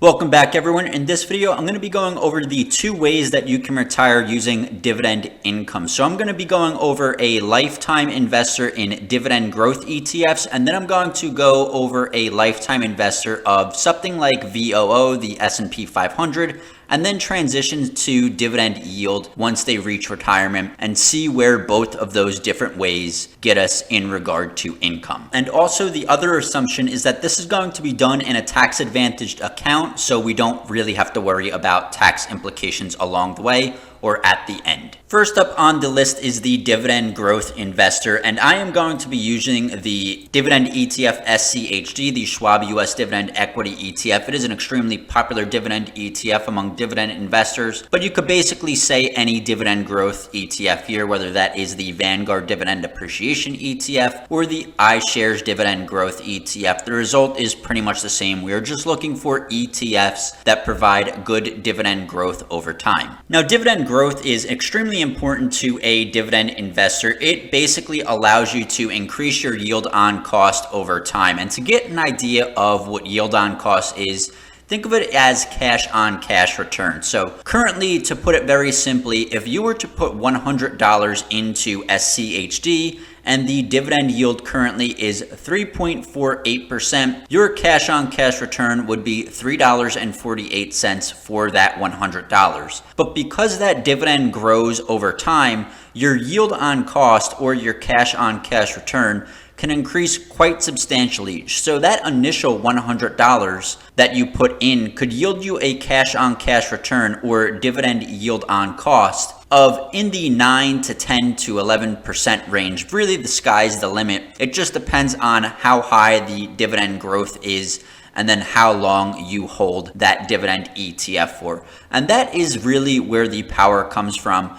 Welcome back, everyone. In this video, I'm going to be going over the two ways that you can retire using dividend income. So I'm going to be going over a lifetime investor in dividend growth ETFs, and then I'm going to go over a lifetime investor of something like VOO, the S&P 500, and then transition to dividend yield once they reach retirement and see where both of those different ways get us in regard to income. And also the other assumption is that this is going to be done in a tax advantaged account, so we don't really have to worry about tax implications along the way or at the end. First up on the list is the dividend growth investor, and I am going to be using the dividend ETF SCHD, the Schwab US Dividend Equity ETF. It is an extremely popular dividend ETF among dividend investors, but you could basically say any dividend growth ETF here, whether that is the Vanguard Dividend Appreciation ETF or the iShares Dividend Growth ETF. The result is pretty much the same. We are just looking for ETFs that provide good dividend growth over time. Now, dividend growth is extremely important to a dividend investor. It basically allows you to increase your yield on cost over time. And to get an idea of what yield on cost is, think of it as cash on cash return. So currently, to put it very simply, if you were to put $100 into SCHD and the dividend yield currently is 3.48%, your cash on cash return would be $3.48 for that $100. But because that dividend grows over time, your yield on cost or your cash on cash return can increase quite substantially. So that initial $100 that you put in could yield you a cash on cash return or dividend yield on cost of in the 9 to 10 to 11% range. Really, the sky's the limit. It just depends on how high the dividend growth is and then how long you hold that dividend ETF for. And that is really where the power comes from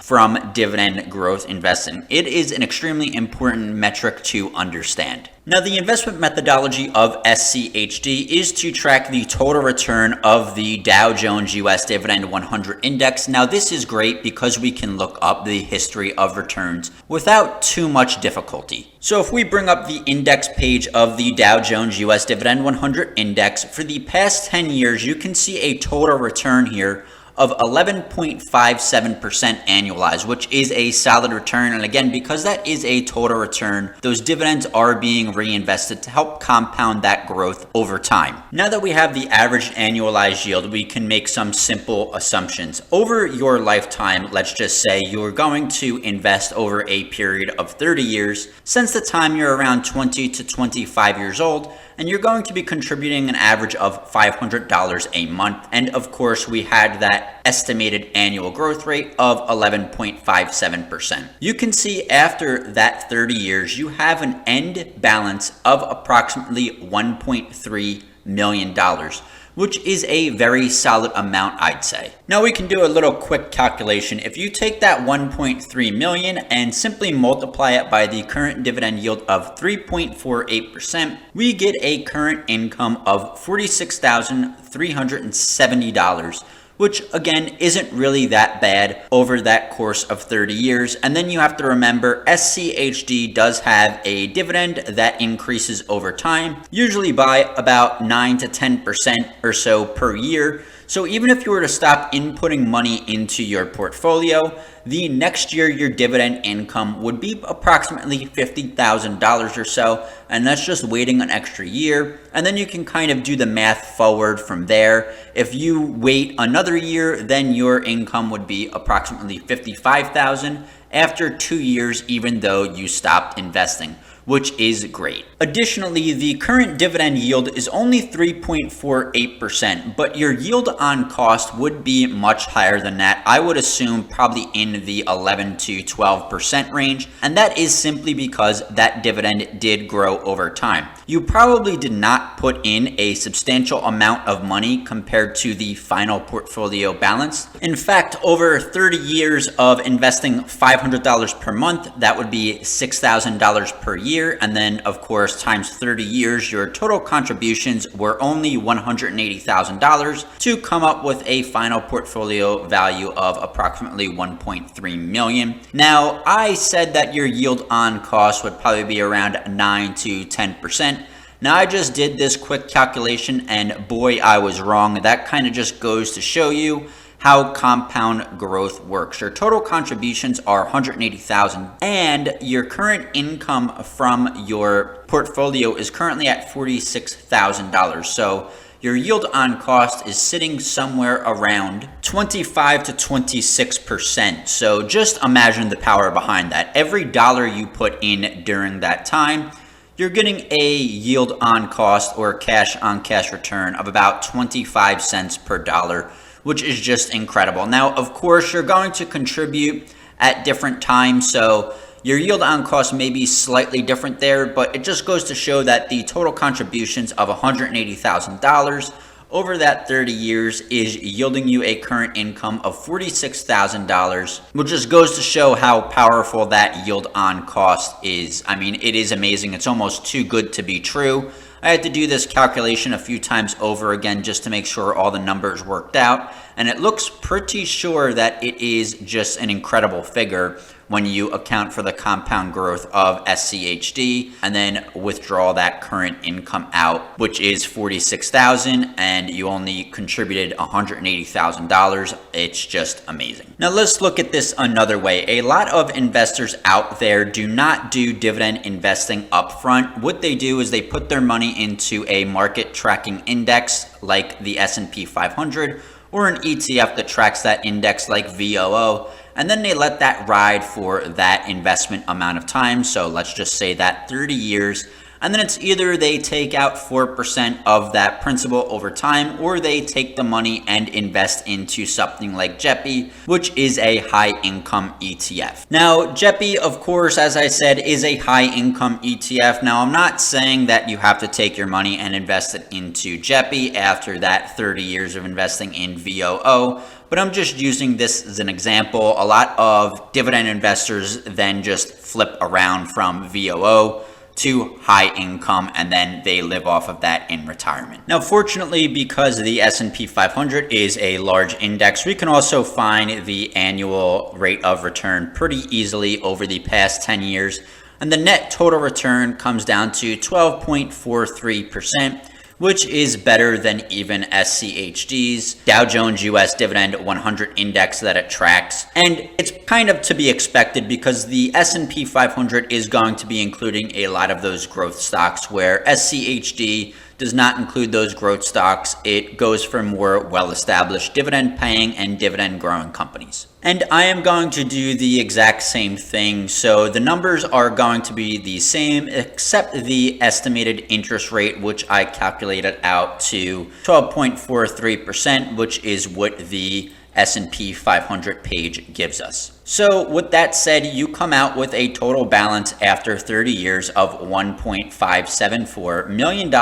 dividend growth investing. It is an extremely important metric to understand. Now, the investment methodology of SCHD is to track the total return of the Dow Jones US Dividend 100 Index. Now, this is great because we can look up the history of returns without too much difficulty. So if we bring up the index page of the Dow Jones US Dividend 100 Index, for the past 10 years, you can see a total return here of 11.57% annualized, which is a solid return. And again, because that is a total return, those dividends are being reinvested to help compound that growth over time. Now that we have the average annualized yield, we can make some simple assumptions. Over your lifetime, let's just say you're going to invest over a period of 30 years, since the time you're around 20 to 25 years old, and you're going to be contributing an average of $500 a month. And of course, we had that estimated annual growth rate of 11.57%. You can see after that 30 years, you have an end balance of approximately $1.3 million. Which is a very solid amount, I'd say. Now we can do a little quick calculation. If you take that 1.3 million and simply multiply it by the current dividend yield of 3.48%, we get a current income of $46,370. Which again isn't really that bad over that course of 30 years. And then you have to remember SCHD does have a dividend that increases over time, usually by about 9 to 10% or so per year. So even if you were to stop inputting money into your portfolio, the next year your dividend income would be approximately $50,000 or so, and that's just waiting an extra year. And then you can kind of do the math forward from there. If you wait another year, then your income would be approximately $55,000 after 2 years, even though you stopped investing, which is great. Additionally, the current dividend yield is only 3.48%, but your yield on cost would be much higher than that. I would assume probably in the 11 to 12% range, and that is simply because that dividend did grow over time. You probably did not put in a substantial amount of money compared to the final portfolio balance. In fact, over 30 years of investing $500 per month, that would be $6,000 per year, and then of course times 30 years, your total contributions were only $180,000 to come up with a final portfolio value of approximately $1.3 million. Now, I said that your yield on cost would probably be around 9 to 10%. Now I just did this quick calculation and boy, I was wrong. That kind of just goes to show you how compound growth works. Your total contributions are $180,000 and your current income from your portfolio is currently at $46,000. So your yield on cost is sitting somewhere around 25 to 26%. So just imagine the power behind that. Every dollar you put in during that time, you're getting a yield on cost or cash on cash return of about 25 cents per dollar, which is just incredible. Now, of course, you're going to contribute at different times, so your yield on cost may be slightly different there, but it just goes to show that the total contributions of $180,000 over that 30 years is yielding you a current income of $46,000, which just goes to show how powerful that yield on cost is. I mean, it is amazing. It's almost too good to be true. I had to do this calculation a few times over again just to make sure all the numbers worked out, and it looks pretty sure that it is just an incredible figure when you account for the compound growth of SCHD and then withdraw that current income out, which is $46,000, and you only contributed $180,000. It's just amazing. Now let's look at this another way. A lot of investors out there do not do dividend investing upfront. What they do is they put their money into a market tracking index like the S&P 500 or an ETF that tracks that index like VOO, and then they let that ride for that investment amount of time. So let's just say that 30 years. And then it's either they take out 4% of that principal over time, or they take the money and invest into something like JEPI, which is a high income ETF. Now, JEPI, of course, as I said, is a high income ETF. Now, I'm not saying that you have to take your money and invest it into JEPI after that 30 years of investing in VOO. But I'm just using this as an example. A lot of dividend investors then just flip around from VOO to high income, and then they live off of that in retirement. Now, fortunately, because the S&P 500 is a large index, we can also find the annual rate of return pretty easily over the past 10 years. And the net total return comes down to 12.43%, which is better than even SCHD's Dow Jones US Dividend 100 index that it tracks. And it's kind of to be expected because the S&P 500 is going to be including a lot of those growth stocks, where SCHD does not include those growth stocks. It goes for more well-established dividend paying and dividend growing companies. And I am going to do the exact same thing. So the numbers are going to be the same, except the estimated interest rate, which I calculated out to 12.43%, which is what the S&P 500 page gives us. So with that said, you come out with a total balance after 30 years of $1.574 million.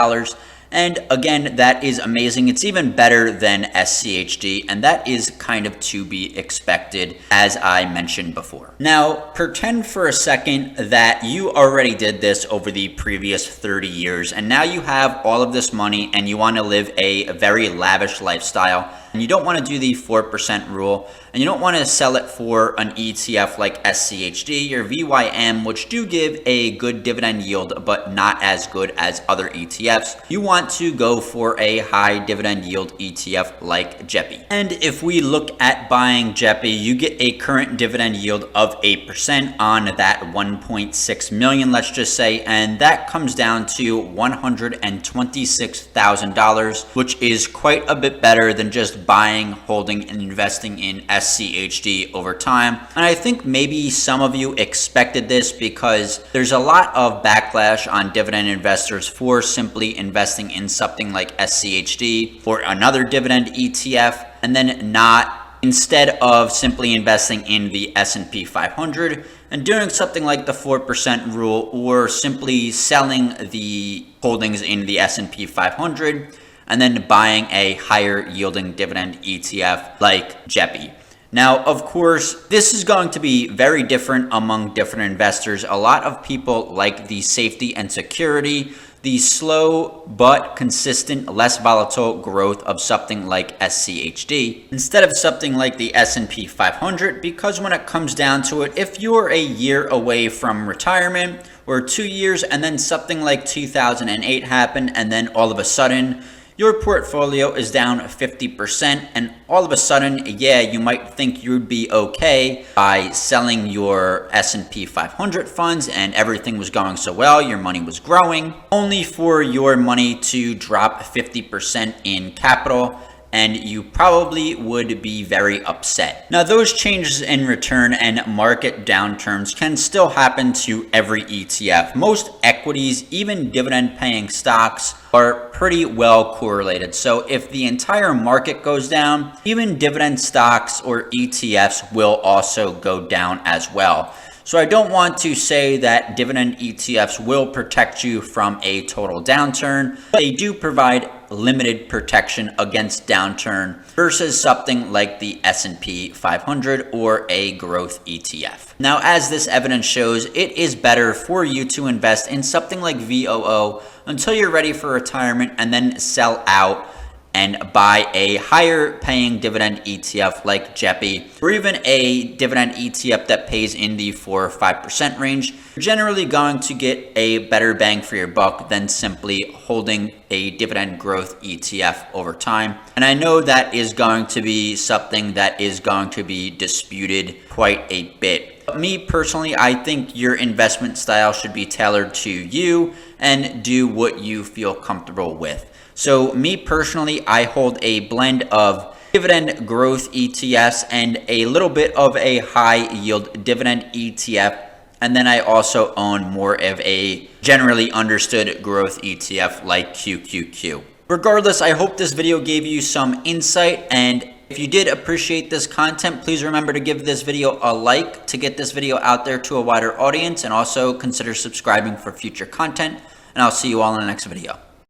And again, that is amazing. It's even better than SCHD, and that is kind of to be expected, as I mentioned before. Now, pretend for a second that you already did this over the previous 30 years, and now you have all of this money and you want to live a very lavish lifestyle, and you don't want to do the 4% rule, and you don't want to sell it for an ETF like SCHD or VYM, which do give a good dividend yield, but not as good as other ETFs. You want to go for a high dividend yield ETF like JEPI. And if we look at buying JEPI, you get a current dividend yield of 8% on that 1.6 million, let's just say, and that comes down to $126,000, which is quite a bit better than just buying, holding, and investing in SCHD over time. And I think maybe some of you expected this because there's a lot of backlash on dividend investors for simply investing in something like SCHD or another dividend ETF and then not, instead of simply investing in the S&P 500 and doing something like the 4% rule, or simply selling the holdings in the S&P 500 and then buying a higher yielding dividend ETF like JEPI. Now, of course, this is going to be very different among different investors. A lot of people like the safety and security, the slow but consistent, less volatile growth of something like SCHD instead of something like the S&P 500, because when it comes down to it, if you're a year away from retirement or 2 years, and then something like 2008 happened, and then all of a sudden your portfolio is down 50%, and all of a sudden, yeah, you might think you'd be okay by selling your S&P 500 funds and everything was going so well, your money was growing, only for your money to drop 50% in capital, and you probably would be very upset. Now, those changes in return and market downturns can still happen to every ETF. Most equities, even dividend paying stocks, are pretty well correlated. So if the entire market goes down, even dividend stocks or ETFs will also go down as well. So I don't want to say that dividend ETFs will protect you from a total downturn, but they do provide limited protection against downturn versus something like the S&P 500 or a growth ETF. Now, as this evidence shows, it is better for you to invest in something like VOO until you're ready for retirement and then sell out and buy a higher paying dividend ETF like JEPI, or even a dividend ETF that pays in the 4 or 5% range. You're generally going to get a better bang for your buck than simply holding a dividend growth ETF over time. And I know that is going to be something that is going to be disputed quite a bit. But me personally, I think your investment style should be tailored to you and do what you feel comfortable with. So me personally, I hold a blend of dividend growth ETFs and a little bit of a high yield dividend ETF. And then I also own more of a generally understood growth ETF like QQQ. Regardless, I hope this video gave you some insight, and if you did appreciate this content, please remember to give this video a like to get this video out there to a wider audience, and also consider subscribing for future content. And I'll see you all in the next video.